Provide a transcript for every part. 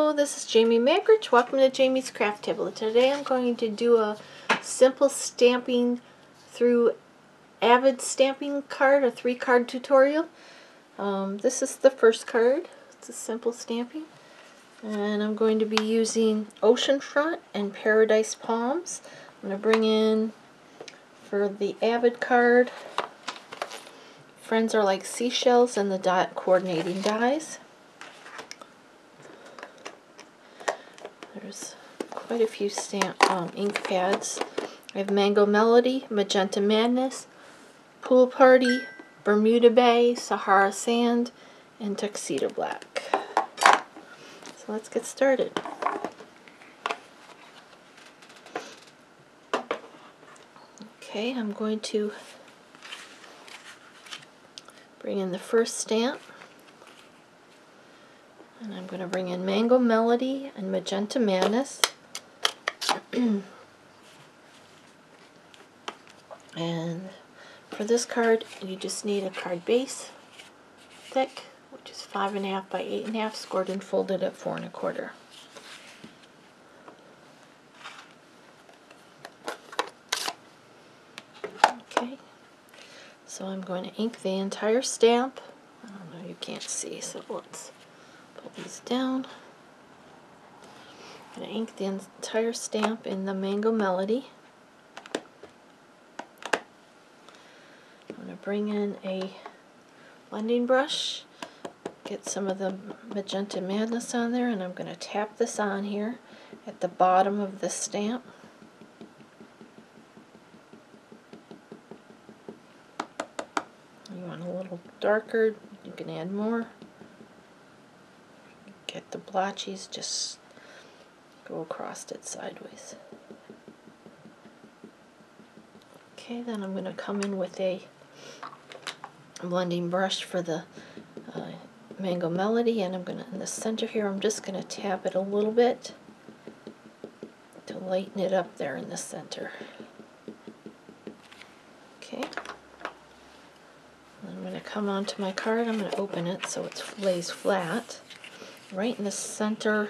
Hello, this is Jamie Magridge. Welcome to Jamie's Craft Table. Today I'm going to do a simple stamping through Avid stamping card, a 3-card tutorial. This is the first card. It's a simple stamping. And I'm going to be using Oceanfront and Paradise Palms. I'm going to bring in, for the Avid card, Friends Are Like Seashells and the dot coordinating dies. There's quite a few ink pads. I have Mango Melody, Magenta Madness, Pool Party, Bermuda Bay, Sahara Sand, and Tuxedo Black. So let's get started. Okay, I'm going to bring in the first stamp. And I'm going to bring in Mango Melody and Magenta Madness. And for this card, you just need a card base thick, which is 5.5 by 8.5, scored and folded at 4 1/4. Okay, so I'm going to ink the entire stamp. I don't know, you can't see, so let's pull these down. I'm going to ink the entire stamp in the Mango Melody. I'm going to bring in a blending brush, get some of the Magenta Madness on there, and I'm going to tap this on here at the bottom of the stamp. You want a little darker, you can add more. Get the blotches, just go across it sideways. Okay, then I'm going to come in with a blending brush for the Mango Melody, and I'm going to, in the center here, I'm just going to tap it a little bit to lighten it up there in the center. Okay. I'm going to come onto my card, I'm going to open it so it lays flat. Right in the center,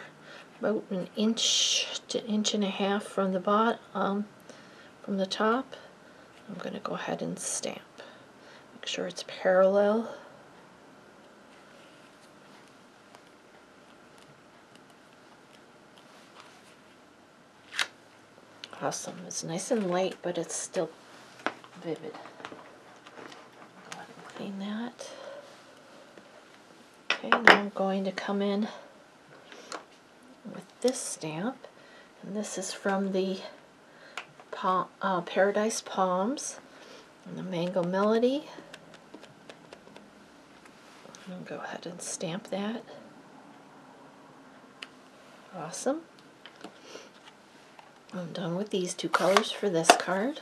about an inch to 1.5 inches from the bottom, from the top, I'm going to go ahead and stamp. Make sure it's parallel. Awesome. It's nice and light, but it's still vivid. Go ahead and clean that. Okay, now I'm going to come in with this stamp, and this is from the Paradise Palms and the Mango Melody. I'll go ahead and stamp that. Awesome. I'm done with these two colors for this card.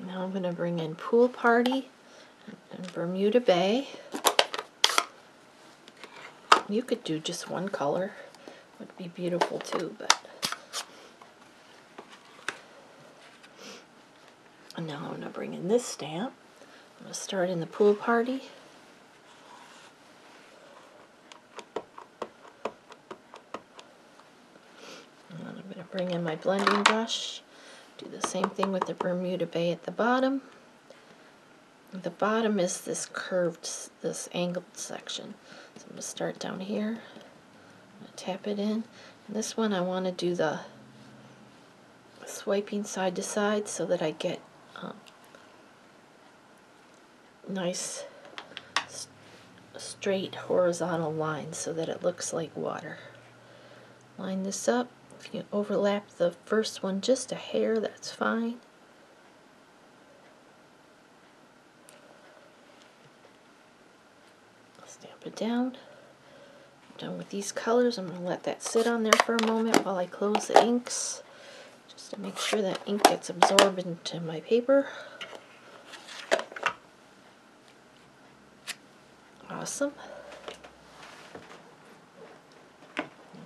Now I'm going to bring in Pool Party and Bermuda Bay. You could do just one color, would be beautiful too, but and now I'm going to bring in this stamp. I'm going to start in the Pool Party. And then I'm going to bring in my blending brush. Do the same thing with the Bermuda Bay at the bottom. The bottom is this curved, this angled section. So I'm going to start down here. I'm going to tap it in. And this one I want to do the swiping side to side so that I get nice straight horizontal lines so that it looks like water. Line this up. If you overlap the first one just a hair, that's fine. Stamp it down. I'm done with these colors. I'm going to let that sit on there for a moment while I close the inks, just to make sure that ink gets absorbed into my paper. Awesome.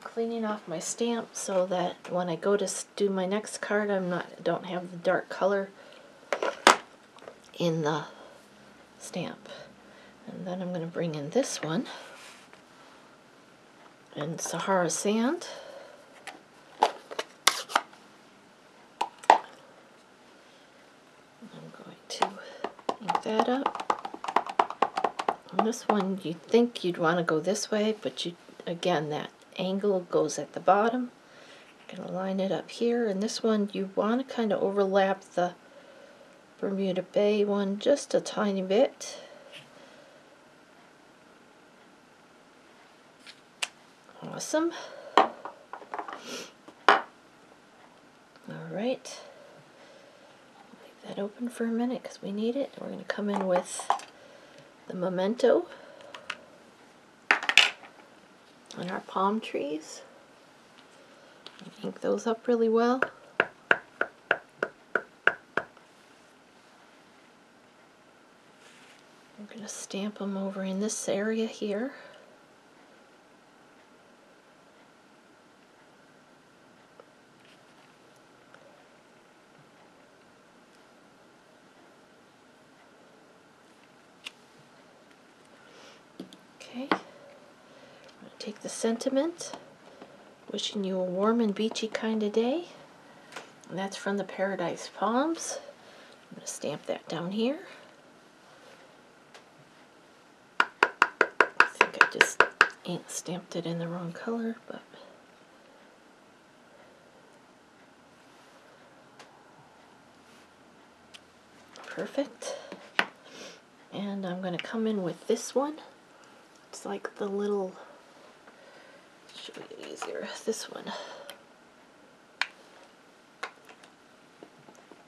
Cleaning off my stamp so that when I go to do my next card, don't have the dark color in the stamp. And then I'm going to bring in this one and Sahara sand. I'm going to ink that up. And this one, you'd think you'd want to go this way, but again, that angle goes at the bottom. I'm going to line it up here, and this one you want to kind of overlap the Bermuda Bay one just a tiny bit. Awesome. Alright. Leave that open for a minute because we need it. We're going to come in with the memento on our palm trees. Ink those up really well. I'm going to stamp them over in this area here. Okay, I'm going to take the sentiment, wishing you a warm and beachy kind of day, and that's from the Paradise Palms. I'm going to stamp that down here. I think I just stamped it in the wrong color, but perfect. And I'm going to come in with this one. It's like the little, should be easier, this one.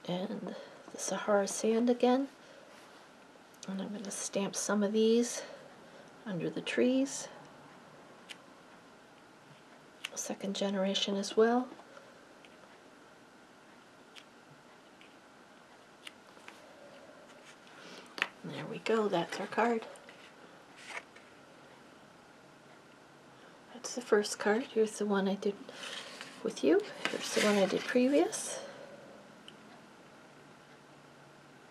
And the Sahara sand again. And I'm going to stamp some of these under the trees. Second generation as well. And there we go, that's our card. That's the first card. Here's the one I did with you. Here's the one I did previous.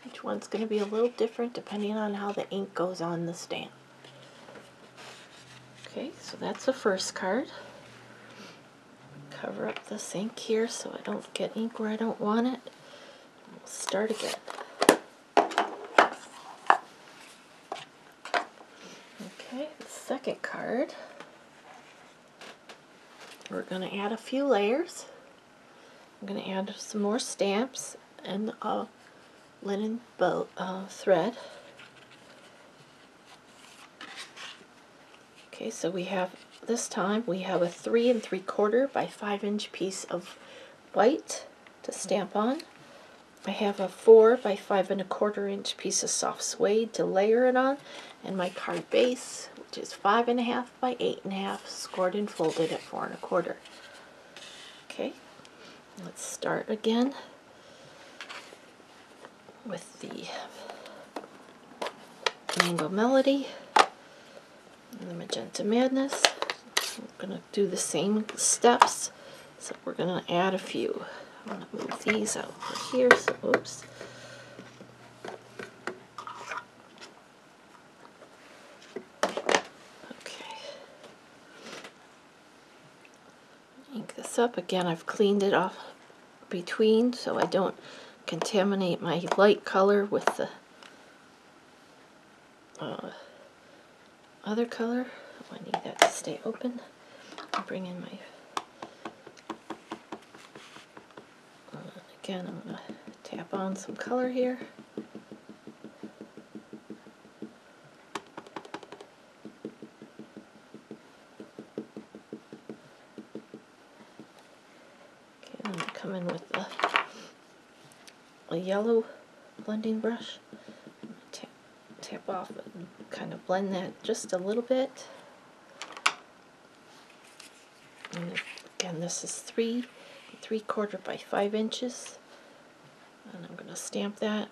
Each one's going to be a little different depending on how the ink goes on the stamp. Okay, so that's the first card. Cover up this ink here so I don't get ink where I don't want it. We'll start again. Okay, the second card. We're going to add a few layers. I'm going to add some more stamps and linen bow thread. Okay, so we have, this time we have a 3 3/4 by 5 inch piece of white to stamp on. I have a 4 by 5 1/4 inch piece of soft suede to layer it on, and my card base, which is 5 1/2 by 8 1/2, scored and folded at 4 1/4. Okay, let's start again with the Mango Melody and the Magenta Madness. We're going to do the same steps, so we're going to add a few. I'm going to move these out for here, so oops. Okay. Ink this up. Again, I've cleaned it off between so I don't contaminate my light color with the other color. I need that to stay open. I'll bring in my again, I'm going to tap on some color here. Okay, I'm going to come in with a yellow blending brush. Tap off and kind of blend that just a little bit. And again, this is 3 3/4 by 5 inches, and I'm going to stamp that.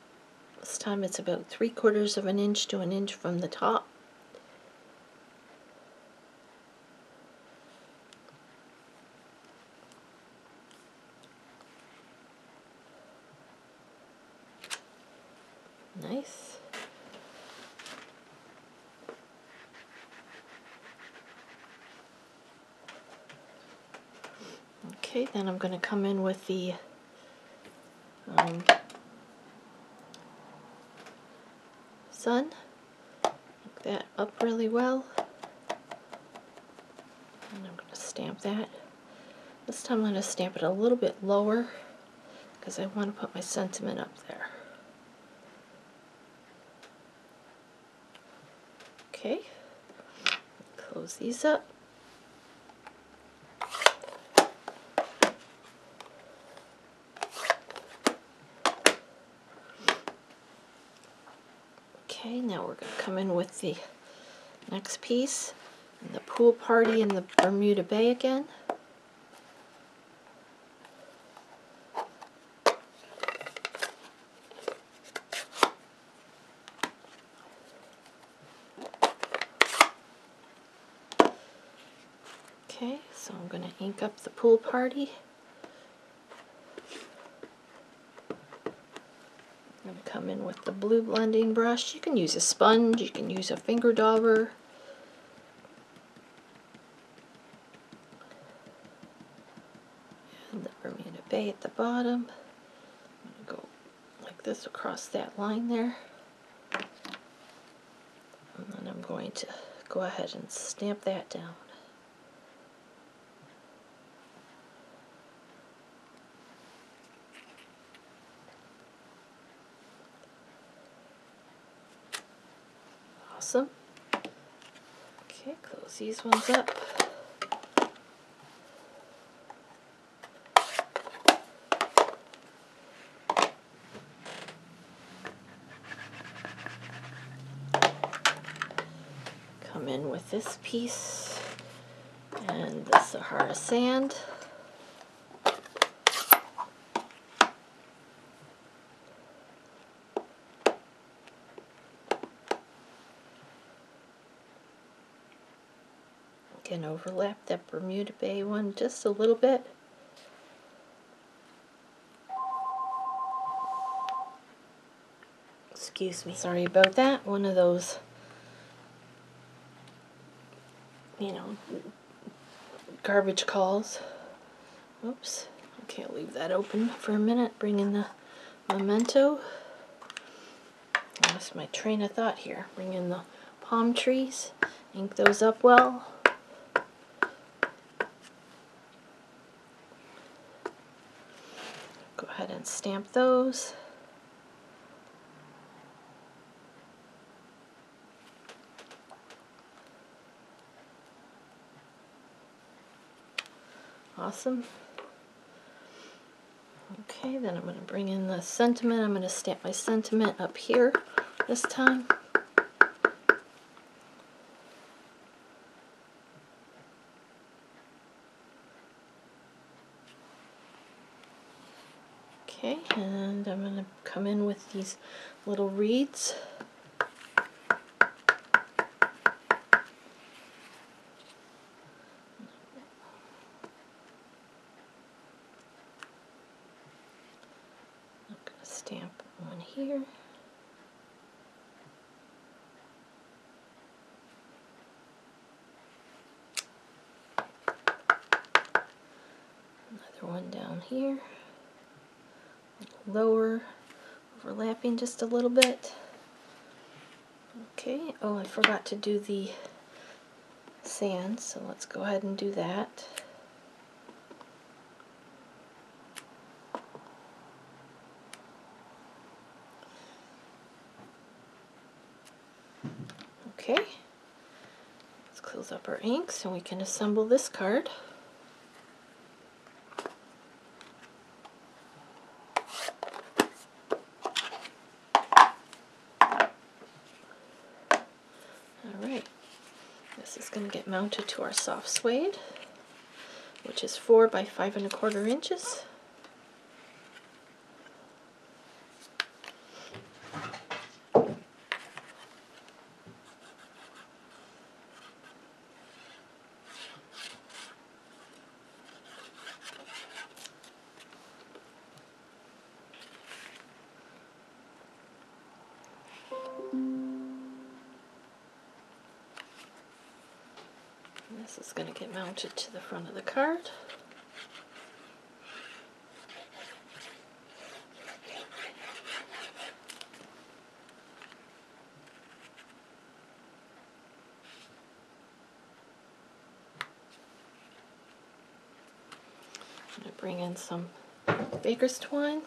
This time it's about 3/4 of an inch to an inch from the top. Nice. Okay, then I'm going to come in with the sun. Make that up really well. And I'm going to stamp that. This time I'm going to stamp it a little bit lower because I want to put my sentiment up there. Okay, close these up. Okay, now we're going to come in with the next piece, and the pool party in the Bermuda Bay again. Okay, so I'm going to ink up the pool party. I'm going to come in with the blue blending brush. You can use a sponge, you can use a finger dauber. And the Bermuda Bay at the bottom. I'm going to go like this across that line there. And then I'm going to go ahead and stamp that down. Awesome. Okay, close these ones up. Come in with this piece and the Sahara sand. Can overlap that Bermuda Bay one just a little bit. Excuse me, sorry about that. One of those, garbage calls. Oops. Okay, I'll leave that open for a minute. Bring in the memento. I lost my train of thought here. Bring in the palm trees. Ink those up well. Go ahead and stamp those. Awesome. Okay, then I'm going to bring in the sentiment. I'm going to stamp my sentiment up here this time. Okay, and I'm going to come in with these little reeds. I'm going to stamp one here. Another one down here. Lower, overlapping just a little bit. Okay, oh, I forgot to do the sand, so let's go ahead and do that. Okay, let's close up our inks and we can assemble this card. Alright, this is going to get mounted to our soft suede, which is 4 by 5 1/4 inches. This is going to get mounted to the front of the card. going to bring in some baker's twine.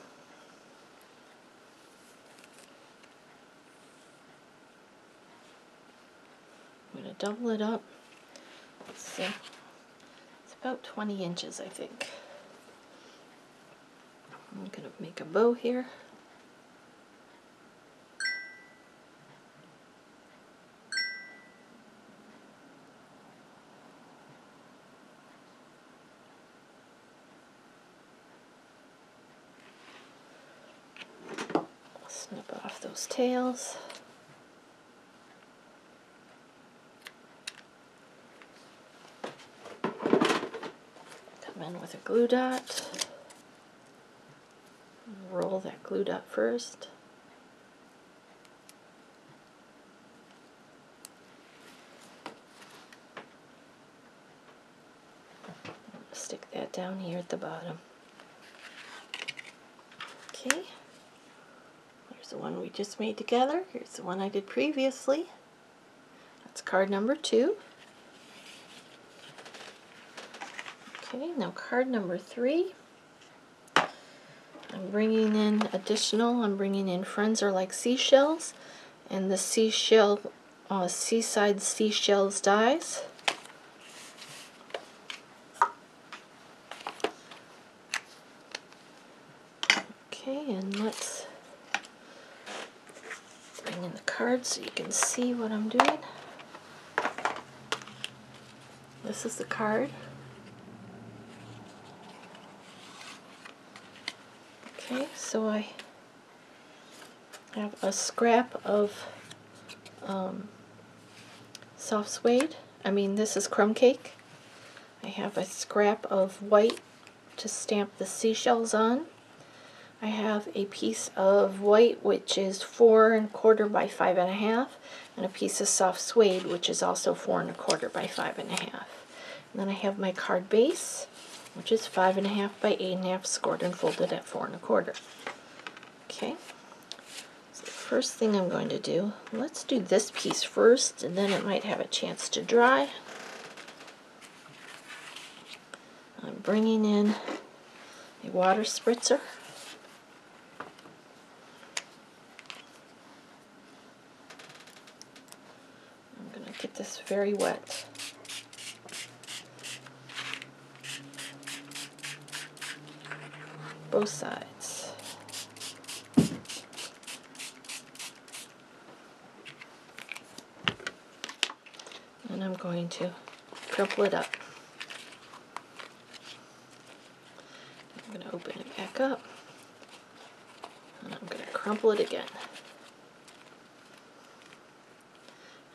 I'm going to double it up. So it's about 20 inches, I think. I'm going to make a bow here. Snip off those tails. Come in with a glue dot. Roll that glue dot first. Stick that down here at the bottom. Okay. Here's the one we just made together. Here's the one I did previously. That's card number 2. Okay, now card number 3. I'm bringing in friends are like seashells, and the seashell, seaside seashells dies. Okay, and let's bring in the cards so you can see what I'm doing. This is the card. Okay, so I have a scrap of soft suede. This is crumb cake. I have a scrap of white to stamp the seashells on. I have a piece of white which is 4 1/4 by 5 1/2, and a piece of soft suede which is also 4 1/4 by 5 1/2. And then I have my card base, which is 5 1/2 by 8 1/2, scored and folded at 4 1/4. Okay, so the first thing I'm going to do, let's do this piece first, and then it might have a chance to dry. I'm bringing in a water spritzer. I'm going to get this very wet. Both sides. And I'm going to crumple it up. I'm going to open it back up, and I'm going to crumple it again.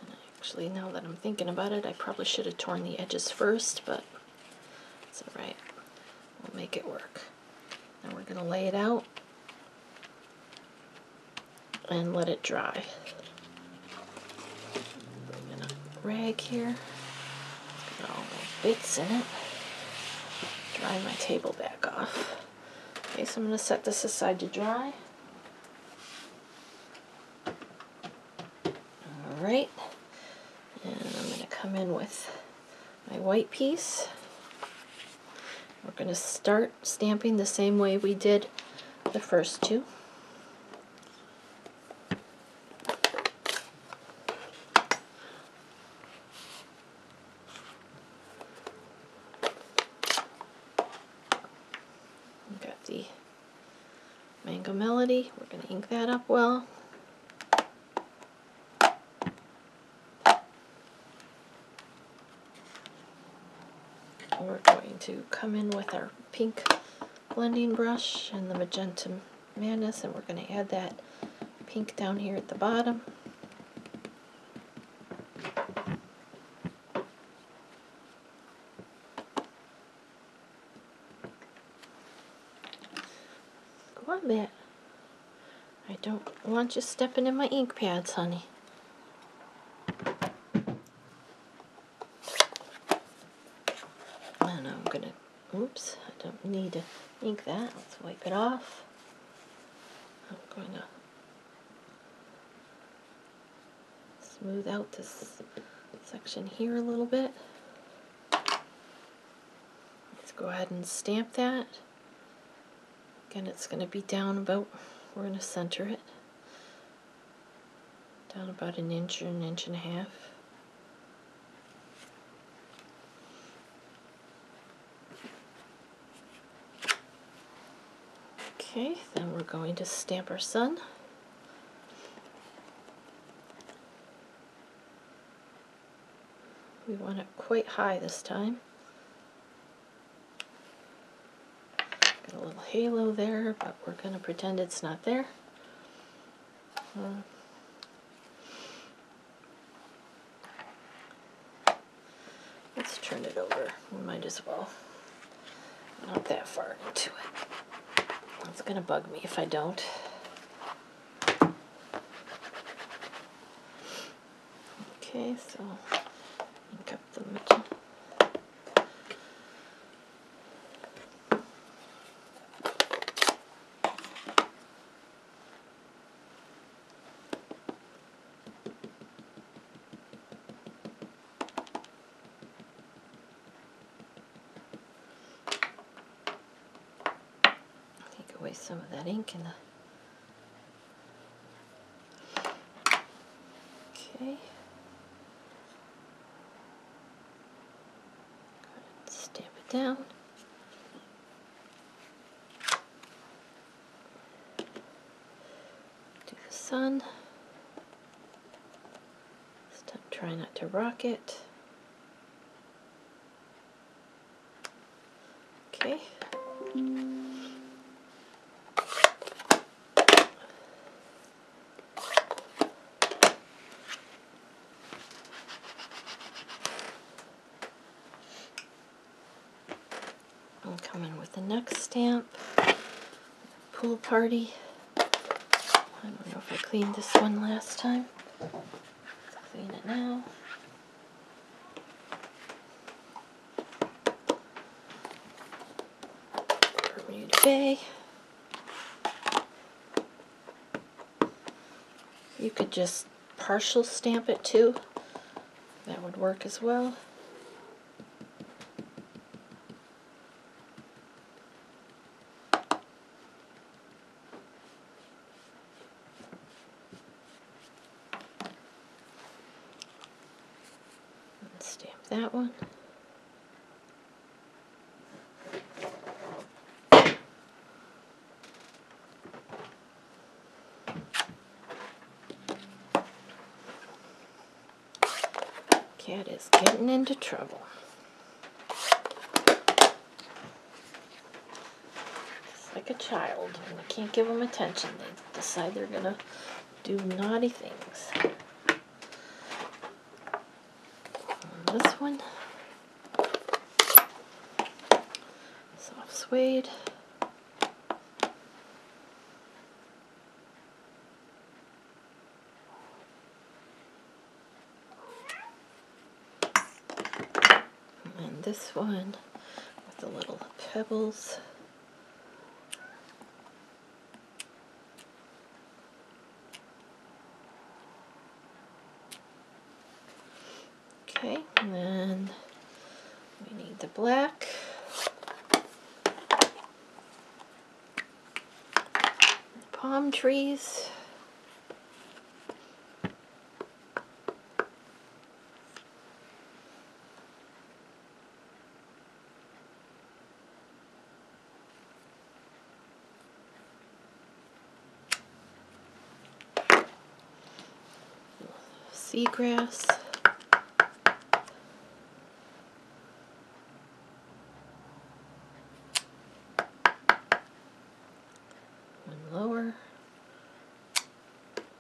And actually, now that I'm thinking about it, I probably should have torn the edges first, but it's alright. We'll make it work. Now we're going to lay it out and let it dry. Bring in a rag here. Got all the bits in it. Dry my table back off. Okay, so I'm going to set this aside to dry. Alright, and I'm going to come in with my white piece. We're going to start stamping the same way we did the first two. We've got the Mango Melody. We're going to ink that up well. We're going to come in with our pink blending brush and the Magenta Madness, and we're going to add that pink down here at the bottom. Go on, Matt. I don't want you stepping in my ink pads, honey. And I'm going to, oops, I don't need to ink that. Let's wipe it off. I'm going to smooth out this section here a little bit. Let's go ahead and stamp that. Again, it's going to be down about, we're going to center it, down about an inch or an inch and a half. Okay, then we're going to stamp our sun. We want it quite high this time. Got a little halo there, but we're going to pretend it's not there. Let's turn it over. We might as well. Not that far into it. It's going to bug me if I don't. Okay, so ink up the magenta. Take away some of that ink in the. Okay. Stamp it down. Do the sun. This time try not to rock it. Okay. I'll come in with the next stamp. Pool party. I don't know if I cleaned this one last time. Let's clean it now. Bermuda Bay. You could just partial stamp it too. That would work as well. Stamp that one. Cat is getting into trouble. It's like a child. When you can't give them attention, they decide they're going to do naughty things. And this one, soft suede. And this one with the little pebbles. Okay, and then we need the black. Palm trees. Seagrass. One lower.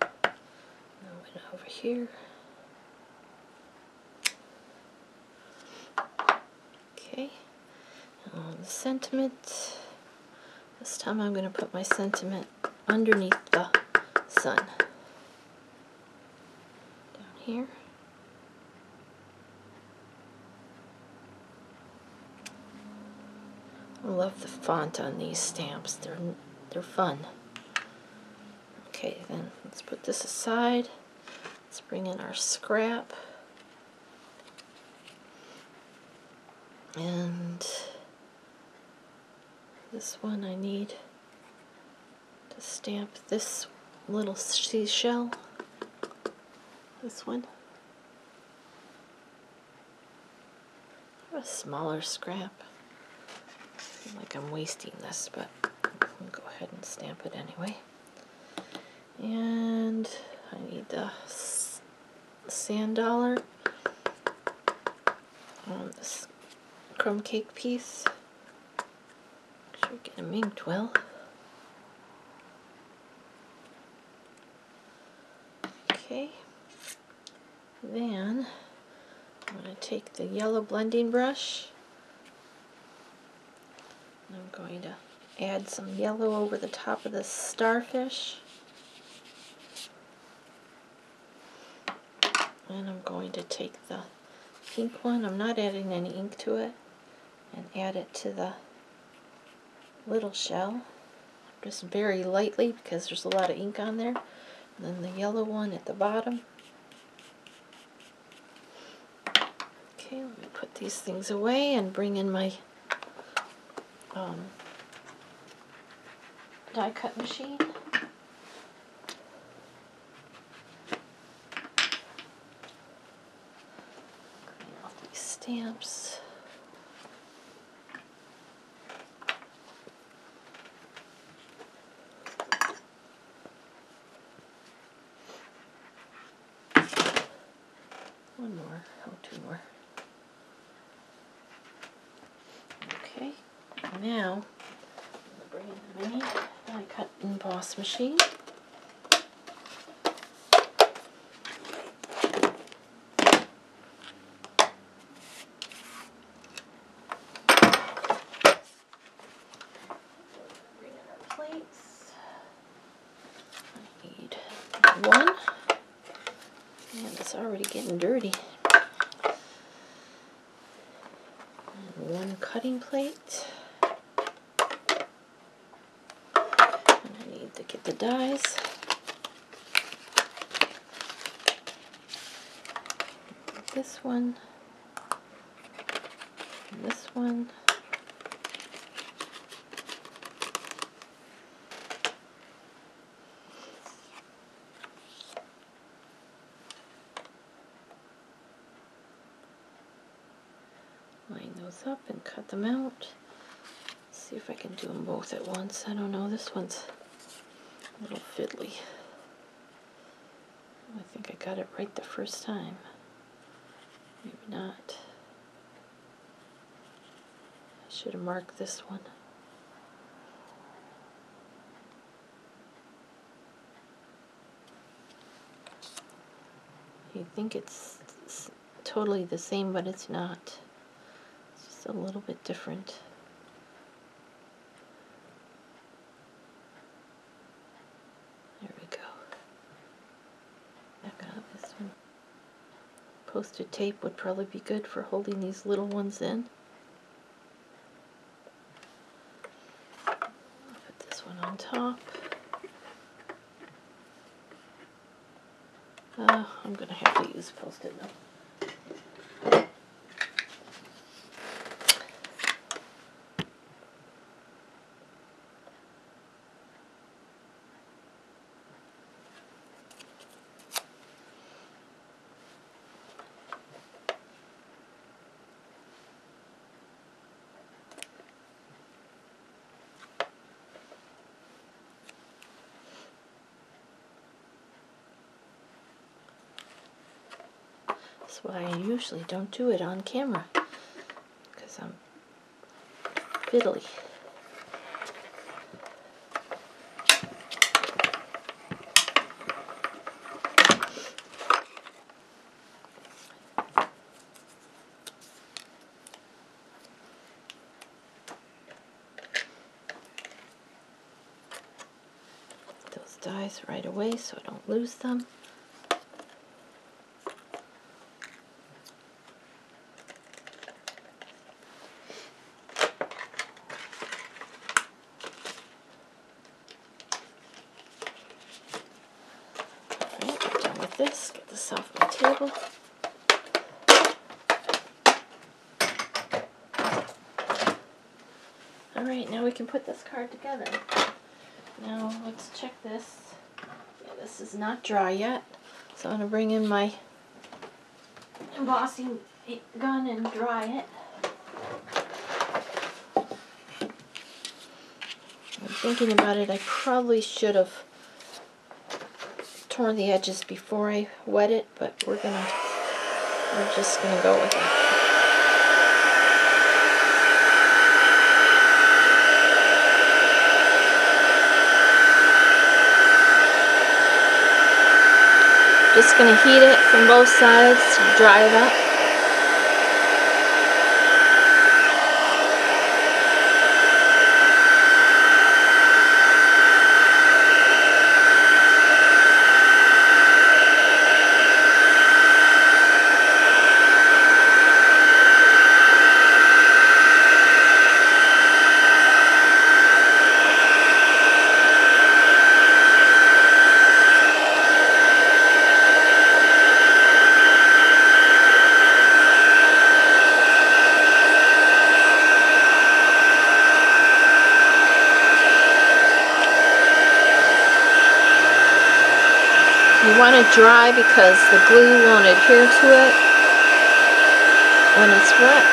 Now one over here. Okay. The sentiment. This time I'm going to put my sentiment underneath the sun. Down here. I love the font on these stamps. They're fun. Okay, then let's put this aside. Let's bring in our scrap. This one I need to stamp this little seashell. This one. I have a smaller scrap. I feel like I'm wasting this, but I'll go ahead and stamp it anyway. And I need the sand dollar on this crumb cake piece. Make sure we get them inked well. Okay. Then I'm going to take the yellow blending brush and I'm going to add some yellow over the top of this starfish. And I'm going to take the pink one, I'm not adding any ink to it, and add it to the little shell, just very lightly because there's a lot of ink on there. And then the yellow one at the bottom. Okay, let me put these things away and bring in my die cut machine. Clean off these stamps. One more, oh, two more. Okay, now I'm bring in the mini die cut emboss machine. Bring in our plates. I need one, and it's already getting dirty. And one cutting plate. And I need to get the dies. This one, and this one. Line those up and cut them out. See if I can do them both at once. I don't know, this one's a little fiddly. I think I got it right the first time. Maybe not. I should have marked this one. You think it's totally the same, but it's not. It's just a little bit different. There we go. I got this one. Post-it tape would probably be good for holding these little ones in. I'll put this one on top. I'm going to have to use Post-it note. That's why I usually don't do it on camera, because I'm fiddly. Those dies right away so I don't lose them. This, get this off my table. Alright, now we can put this card together. Now let's check this. Yeah, this is not dry yet, so I'm going to bring in my embossing gun and dry it. I'm thinking about it, I probably should have torn the edges before I wet it, but we're just gonna go with it. Just going to heat it from both sides to dry it up. You want it dry because the glue won't adhere to it when it's wet.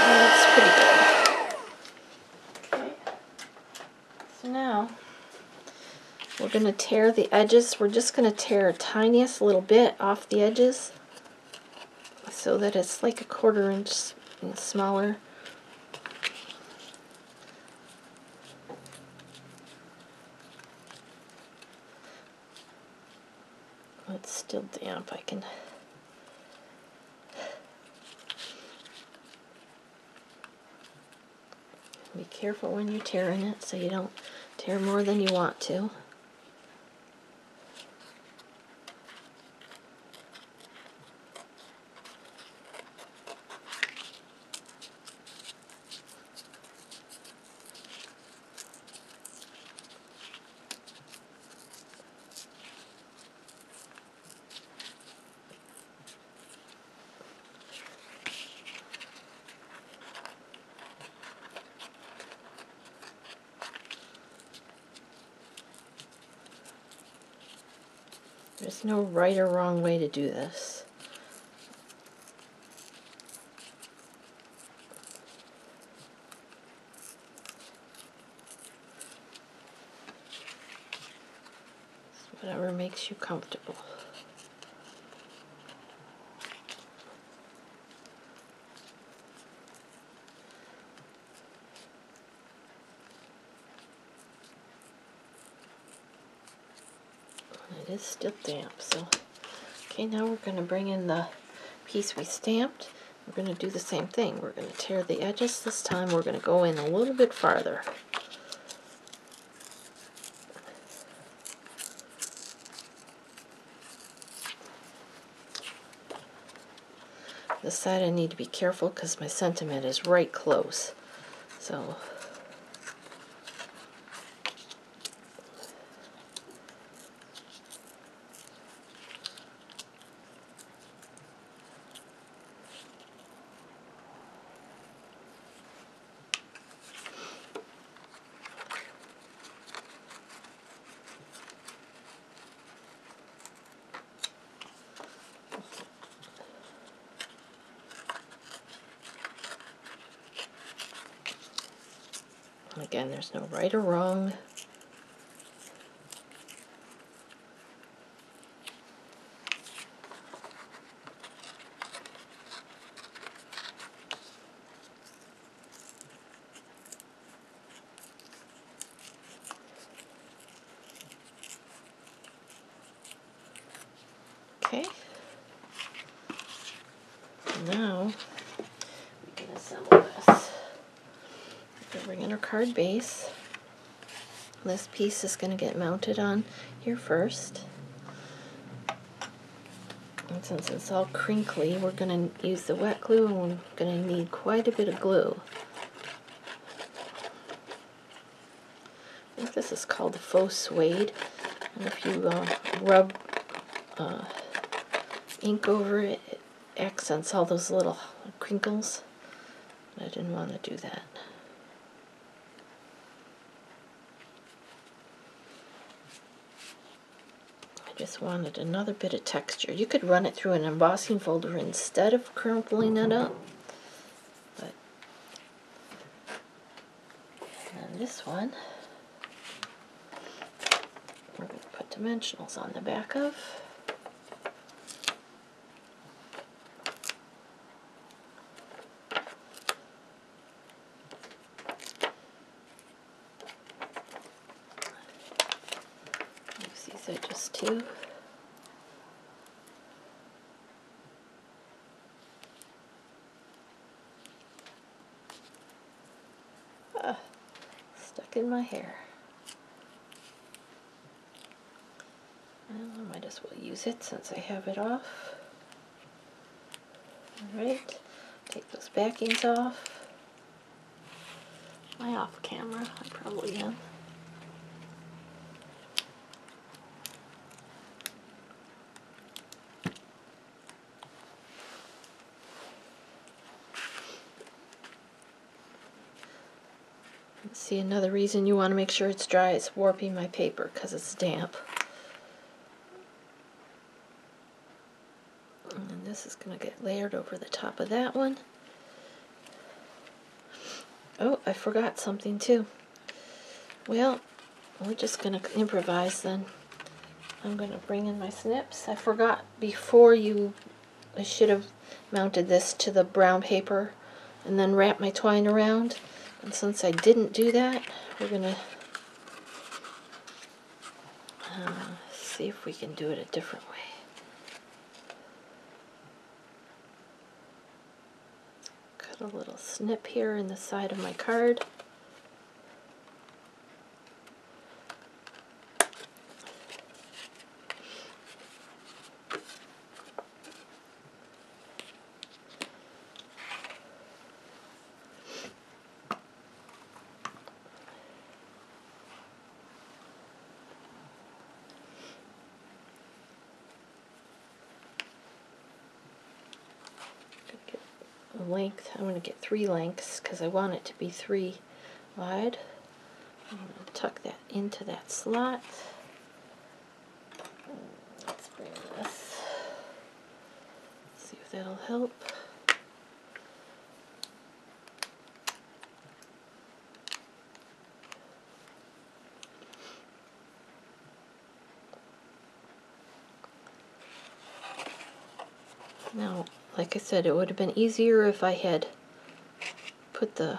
That's pretty good. Okay. So now we're going to tear the edges. We're just going to tear the tiniest little bit off the edges, so that it's like a 1/4 inch smaller. It's still damp. I can be careful when you're tearing it so you don't tear more than you want to. There's no right or wrong way to do this. It's whatever makes you comfortable. It is still damp, so okay, now we're going to bring in the piece we stamped. We're going to do the same thing. We're going to tear the edges. This time we're going to go in a little bit farther. This side I need to be careful because my sentiment is right close. So again, there's no right or wrong. Okay. Now we can assemble this. We're going to bring in our card base. This piece is going to get mounted on here first. And since it's all crinkly, we're going to use the wet glue, and we're going to need quite a bit of glue. I think this is called the faux suede. And if you rub ink over it, it accents all those little crinkles. I didn't want to do that. I just wanted another bit of texture. You could run it through an embossing folder instead of crumpling it up. But and this one, we're going to put dimensionals on the back of. These are just two. Stuck in my hair. Well, I might as well use it since I have it off. Alright, take those backings off. Am I off camera? I probably am. See, another reason you want to make sure it's dry is warping my paper because it's damp. And then this is going to get layered over the top of that one. Oh, I forgot something too. Well, we're just going to improvise then. I'm going to bring in my snips. I forgot before I should have mounted this to the brown paper and then wrap my twine around. And since I didn't do that, we're going to see if we can do it a different way. Cut a little snip here in the side of my card. Length, I'm going to get 3 lengths because I want it to be 3 wide. I'm going to tuck that into that slot. Let's bring this. See if that'll help. Now, like I said, it would have been easier if I had put the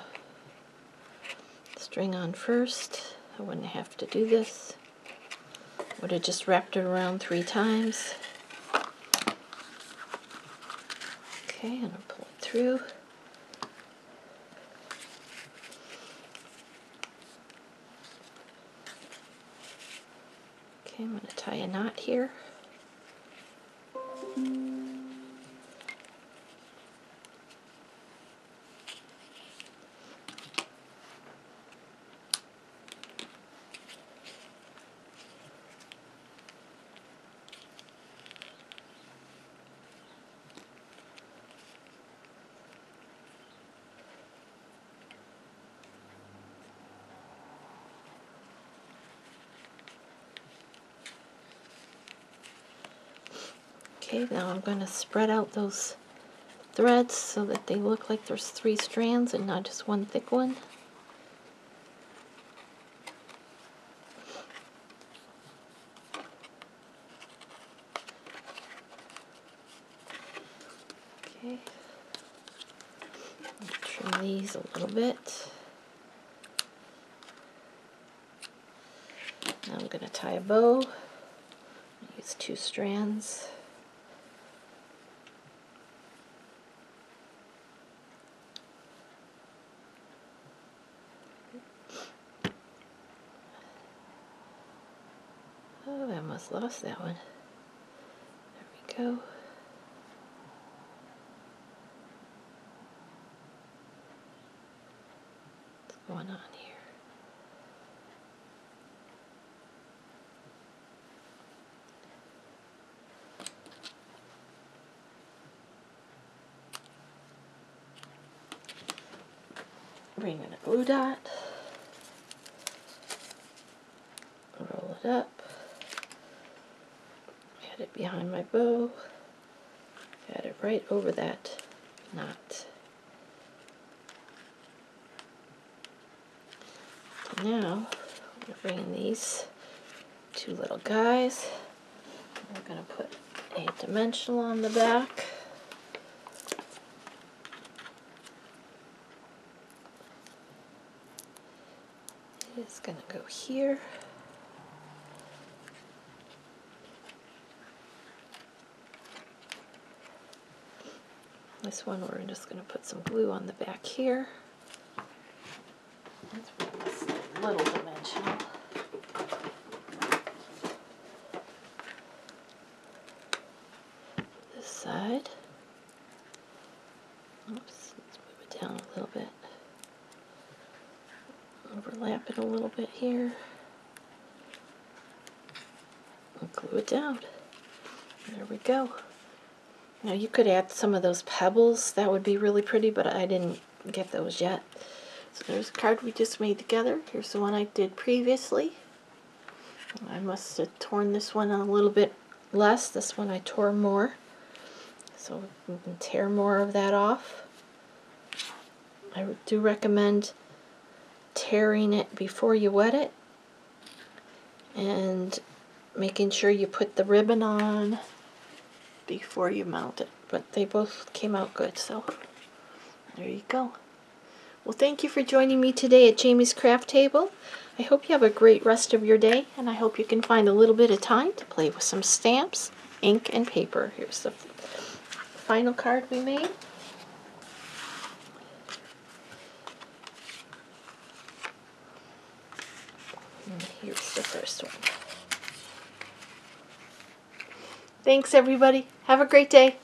string on first. I wouldn't have to do this. Would have just wrapped it around 3 times. Okay, and I'll pull it through. Okay, I'm going to tie a knot here. Okay, now I'm going to spread out those threads so that they look like there's 3 strands and not just one thick one. Okay, trim these a little bit. Now I'm going to tie a bow. Use 2 strands. Oh, I almost lost that one. There we go. What's going on here? bring in a glue dot, roll it up, add it behind my bow, add it right over that knot. Now, I'm going to bring in these two little guys. We're going to put a dimensional on the back. It's going to go here. This one we're just going to put some glue on the back here. Let's bring this little dimensional. This side. Oops, let's move it down a little bit. Overlap it a little bit here. And glue it down. There we go. Now you could add some of those pebbles. That would be really pretty, but I didn't get those yet. So there's a card we just made together. Here's the one I did previously. I must have torn this one a little bit less. This one I tore more. So we can tear more of that off. I do recommend tearing it before you wet it and making sure you put the ribbon on before you mount it. But they both came out good, so there you go. Well, thank you for joining me today at Jamie's Craft Table. I hope you have a great rest of your day, and I hope you can find a little bit of time to play with some stamps, ink, and paper. Here's the final card we made. And here's the first one. Thanks, everybody. Have a great day.